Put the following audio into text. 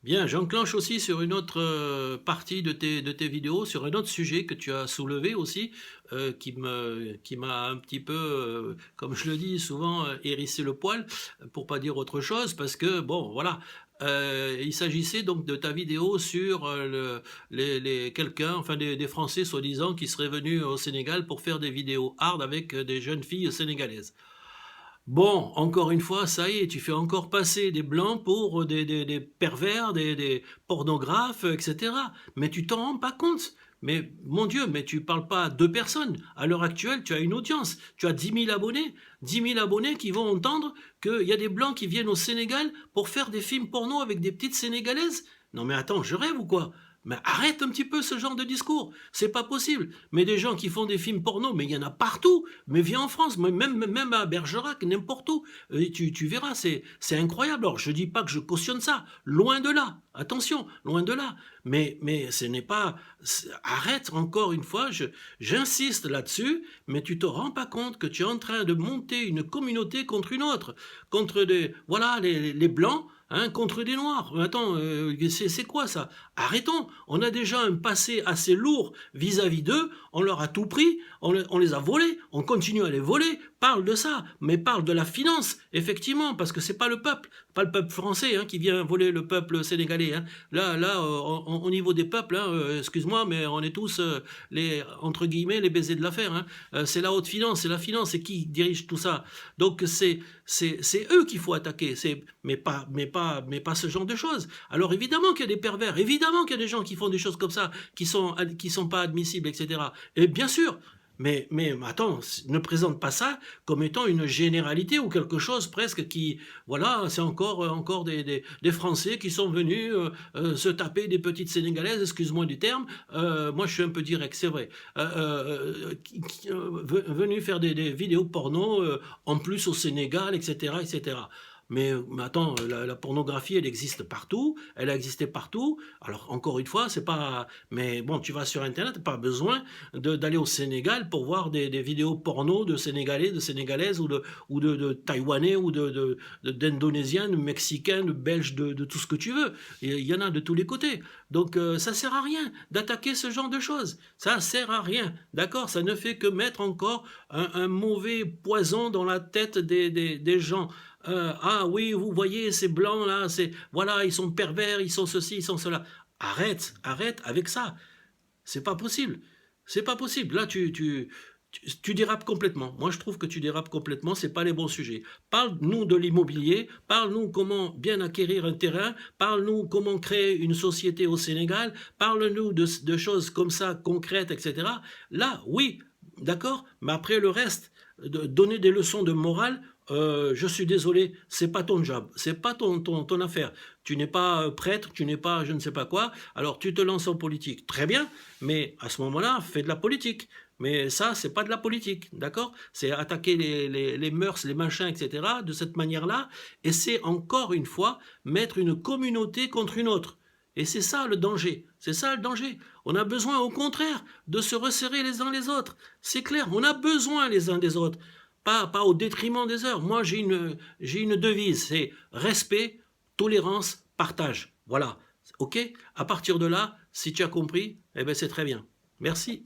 Bien, j'enclenche aussi sur une autre partie de tes vidéos, sur un autre sujet que tu as soulevé aussi, qui m'a un petit peu, comme je le dis souvent, hérissé le poil, pour pas dire autre chose, parce que, bon, voilà, il s'agissait donc de ta vidéo sur quelqu'un, enfin des Français soi-disant, qui seraient venus au Sénégal pour faire des vidéos hard avec des jeunes filles sénégalaises. Bon, encore une fois, ça y est, tu fais encore passer des blancs pour des pervers, des pornographes, etc. Mais tu t'en rends pas compte. Mais mon Dieu, mais tu parles pas à deux personnes. À l'heure actuelle, tu as une audience. Tu as 10 000 abonnés. 10 000 abonnés qui vont entendre qu'il y a des blancs qui viennent au Sénégal pour faire des films porno avec des petites Sénégalaises. Non mais attends, je rêve ou quoi? Mais arrête un petit peu ce genre de discours. C'est pas possible. Mais des gens qui font des films porno, mais il y en a partout. Mais viens en France, même à Bergerac, n'importe où. Tu verras, c'est incroyable. Alors, je dis pas que je cautionne ça. Loin de là. Attention, loin de là. Mais ce n'est pas... Arrête encore une fois, j'insiste là-dessus, mais tu te rends pas compte que tu es en train de monter une communauté contre une autre. Contre voilà, les Blancs, hein, contre des Noirs. Attends, c'est quoi ça? Arrêtons. On a déjà un passé assez lourd vis-à-vis d'eux. On leur a tout pris. On les a volés. On continue à les voler. Parle de ça, mais parle de la finance, effectivement, parce que c'est pas le peuple, pas le peuple français qui vient voler le peuple sénégalais. Là, au niveau des peuples, excuse-moi, mais on est tous entre guillemets les baisers de l'affaire. C'est la haute finance, c'est la finance, c'est qui dirige tout ça. Donc c'est eux qu'il faut attaquer, mais pas ce genre de choses. Alors évidemment qu'il y a des pervers, évidemment qu'il y a des gens qui font des choses comme ça, qui sont pas admissibles, etc. Et bien sûr. Mais attends, ne présente pas ça comme étant une généralité ou quelque chose presque qui, voilà, c'est encore des Français qui sont venus se taper des petites Sénégalaises, excuse-moi du terme, moi je suis un peu direct, c'est vrai, venus faire des vidéos porno en plus au Sénégal, etc., etc. Mais attends, la pornographie, elle existe partout, elle a existé partout. Alors encore une fois, c'est pas. Mais bon, tu vas sur Internet, pas besoin d'aller au Sénégal pour voir des vidéos porno de Sénégalais, de Sénégalaises ou de Taïwanais ou d'Indonésiens, de Mexicains, de Belges, de tout ce que tu veux. Il y en a de tous les côtés. Donc ça sert à rien d'attaquer ce genre de choses. Ça sert à rien, d'accord? Ça ne fait que mettre encore un mauvais poison dans la tête des gens. Ah oui, vous voyez ces blancs là, voilà, ils sont pervers, ils sont ceci, ils sont cela. Arrête avec ça. C'est pas possible. C'est pas possible. Là, tu dérapes complètement. Moi, je trouve que tu dérapes complètement. C'est pas les bons sujets. Parle-nous de l'immobilier. Parle-nous comment bien acquérir un terrain. Parle-nous comment créer une société au Sénégal. Parle-nous de choses comme ça, concrètes, etc. Là, oui, d'accord. Mais après le reste, donner des leçons de morale, je suis désolé, c'est pas ton job, c'est pas ton affaire. Tu n'es pas prêtre, tu n'es pas je ne sais pas quoi, alors tu te lances en politique. Très bien, mais à ce moment-là, fais de la politique. Mais ça, c'est pas de la politique, d'accord? C'est attaquer les mœurs, les machins, etc. de cette manière-là, et c'est encore une fois mettre une communauté contre une autre. Et c'est ça le danger. C'est ça le danger. On a besoin, au contraire, de se resserrer les uns les autres. C'est clair, on a besoin les uns des autres. Pas au détriment des autres. Moi, j'ai une devise, c'est respect, tolérance, partage. Voilà. OK? À partir de là, si tu as compris, eh ben c'est très bien. Merci.